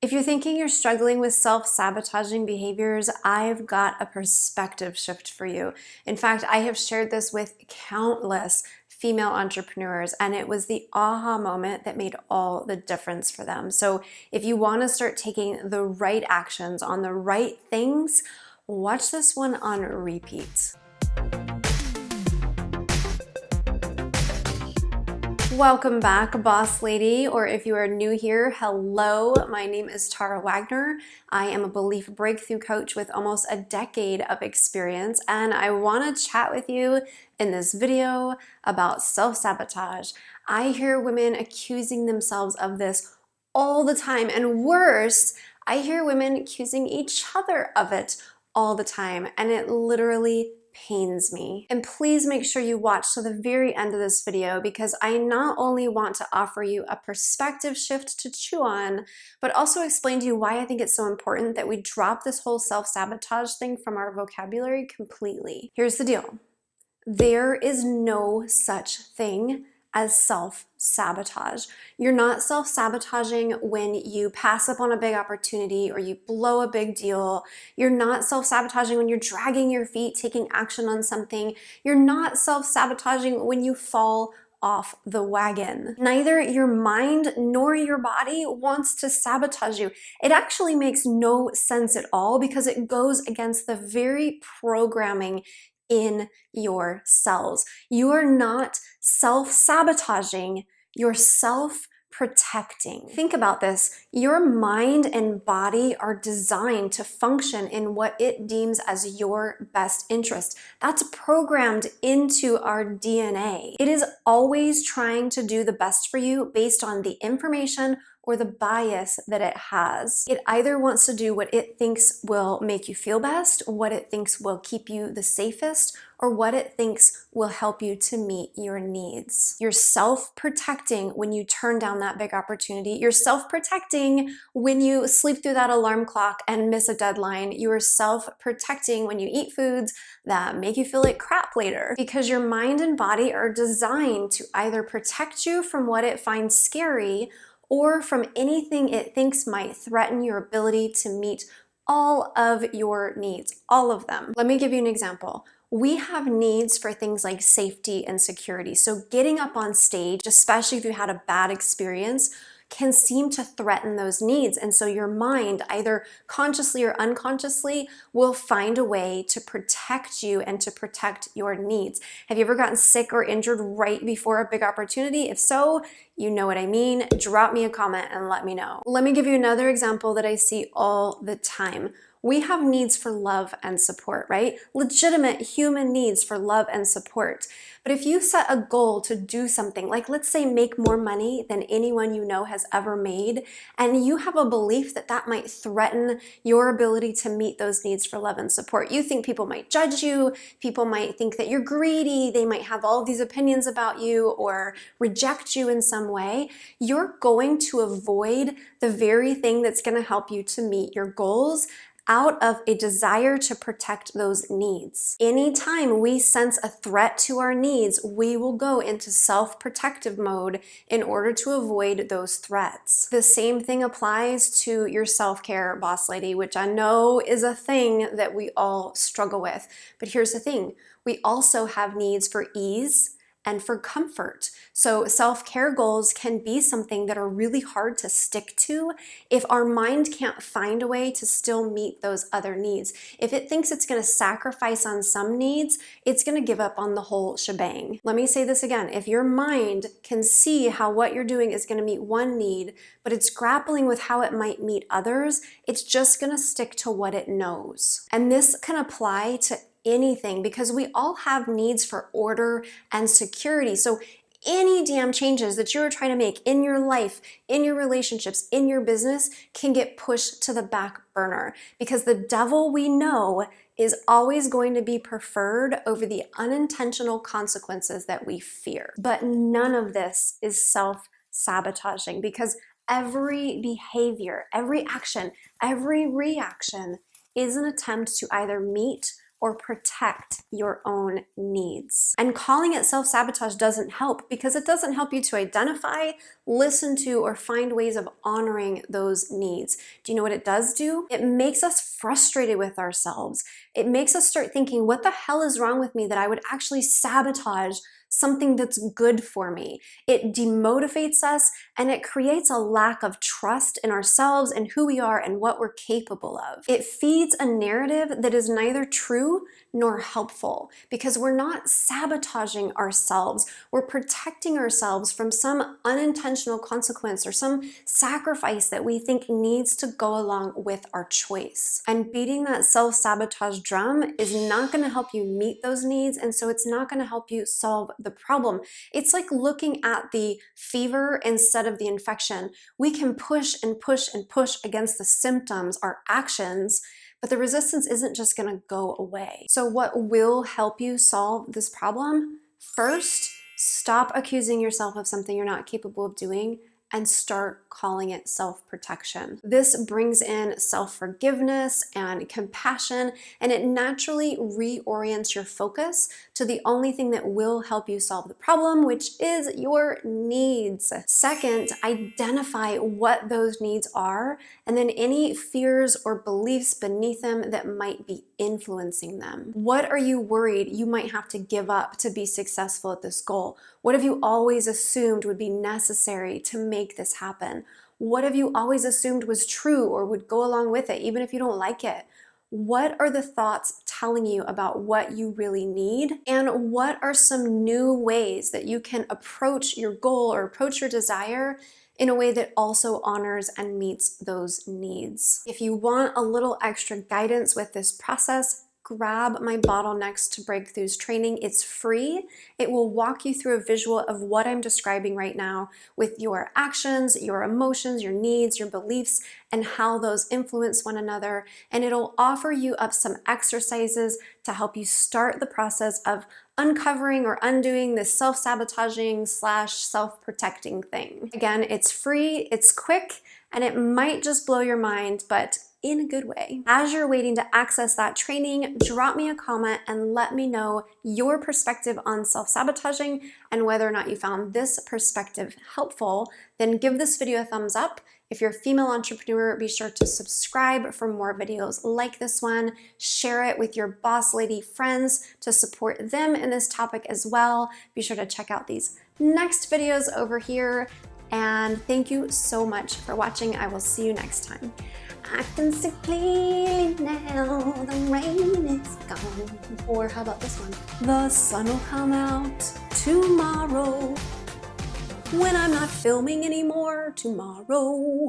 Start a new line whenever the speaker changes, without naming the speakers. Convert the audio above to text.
If you're thinking you're struggling with self-sabotaging behaviors, I've got a perspective shift for you. In fact, I have shared this with countless female entrepreneurs, and it was the aha moment that made all the difference for them. So if you want to start taking the right actions on the right things, watch this one on repeat. Welcome back, boss lady, or if you are new here, hello. My name is Tara Wagner. I am a belief breakthrough coach with almost a decade of experience, and I want to chat with you in this video about self-sabotage. I hear women accusing themselves of this all the time, and worse, I hear women accusing each other of it all the time, and it literally pains me. And please make sure you watch to the very end of this video, because I not only want to offer you a perspective shift to chew on, but also explain to you why I think it's so important that we drop this whole self-sabotage thing from our vocabulary completely. Here's the deal. There is no such thing as self-sabotage. You're not self-sabotaging when you pass up on a big opportunity or you blow a big deal. You're not self-sabotaging when you're dragging your feet, taking action on something. You're not self-sabotaging when you fall off the wagon. Neither your mind nor your body wants to sabotage you. It actually makes no sense at all, because it goes against the very programming in your cells. You are not self-sabotaging, you're self-protecting. Think about this. Your mind and body are designed to function in what it deems as your best interest. That's programmed into our DNA. It is always trying to do the best for you based on the information or the bias that it has. It either wants to do what it thinks will make you feel best, what it thinks will keep you the safest, or what it thinks will help you to meet your needs. You're self-protecting when you turn down that big opportunity. You're self-protecting when you sleep through that alarm clock and miss a deadline. You are self-protecting when you eat foods that make you feel like crap later, because your mind and body are designed to either protect you from what it finds scary or from anything it thinks might threaten your ability to meet all of your needs, all of them. Let me give you an example. We have needs for things like safety and security. So getting up on stage, especially if you had a bad experience, can seem to threaten those needs. And so your mind, either consciously or unconsciously, will find a way to protect you and to protect your needs. Have you ever gotten sick or injured right before a big opportunity? If so, you know what I mean. Drop me a comment and let me know. Let me give you another example that I see all the time. We have needs for love and support, right? Legitimate human needs for love and support. But if you set a goal to do something, like let's say make more money than anyone you know has ever made, and you have a belief that that might threaten your ability to meet those needs for love and support. You think people might judge you, people might think that you're greedy, they might have all these opinions about you or reject you in some way. You're going to avoid the very thing that's going to help you to meet your goals out of a desire to protect those needs. Anytime we sense a threat to our needs, we will go into self-protective mode in order to avoid those threats. The same thing applies to your self-care, boss lady, which I know is a thing that we all struggle with. But here's the thing, we also have needs for ease and for comfort. So self-care goals can be something that are really hard to stick to if our mind can't find a way to still meet those other needs. If it thinks it's going to sacrifice on some needs, it's going to give up on the whole shebang. Let me say this again. If your mind can see how what you're doing is going to meet one need, but it's grappling with how it might meet others, it's just going to stick to what it knows. And this can apply to anything, because we all have needs for order and security. So any damn changes that you're trying to make in your life, in your relationships, in your business can get pushed to the back burner, because the devil we know is always going to be preferred over the unintentional consequences that we fear. But none of this is self-sabotaging, because every behavior, every action, every reaction is an attempt to either meet or protect your own needs. And calling it self-sabotage doesn't help because it doesn't help you to identify, listen to, or find ways of honoring those needs. Do you know what it does do? It makes us frustrated with ourselves. It makes us start thinking, what the hell is wrong with me that I would actually sabotage something that's good for me? It demotivates us and it creates a lack of trust in ourselves and who we are and what we're capable of. It feeds a narrative that is neither true nor helpful because we're not sabotaging ourselves. We're protecting ourselves from some unintentional consequence or some sacrifice that we think needs to go along with our choice. And beating that self-sabotage drum is not going to help you meet those needs, and so it's not going to help you solve the problem. It's like looking at the fever instead of the infection. We can push and push and push against the symptoms, our actions, but the resistance isn't just going to go away. So what will help you solve this problem? First, stop accusing yourself of something you're not capable of doing and start calling it self-protection. This brings in self-forgiveness and compassion, and it naturally reorients your focus to the only thing that will help you solve the problem, which is your needs. Second, identify what those needs are, and then any fears or beliefs beneath them that might be influencing them. What are you worried you might have to give up to be successful at this goal? What have you always assumed would be necessary to make this happen? What have you always assumed was true or would go along with it, even if you don't like it? What are the thoughts telling you about what you really need? And what are some new ways that you can approach your goal or approach your desire in a way that also honors and meets those needs? If you want a little extra guidance with this process, grab my Bottlenecks to Breakthroughs training. It's free. It will walk you through a visual of what I'm describing right now with your actions, your emotions, your needs, your beliefs, and how those influence one another. And it'll offer you up some exercises to help you start the process of uncovering or undoing this self-sabotaging / self-protecting thing. Again, it's free, it's quick, and it might just blow your mind, but in a good way. As you're waiting to access that training, drop me a comment and let me know your perspective on self-sabotaging and whether or not you found this perspective helpful. Then give this video a thumbs up. If you're a female entrepreneur, be sure to subscribe for more videos like this one. Share it with your boss lady friends to support them in this topic as well. Be sure to check out these next videos over here. And thank you so much for watching. I will see you next time. I can see clearly now, the rain is gone. Or how about this one? The sun will come out tomorrow when I'm not filming anymore tomorrow.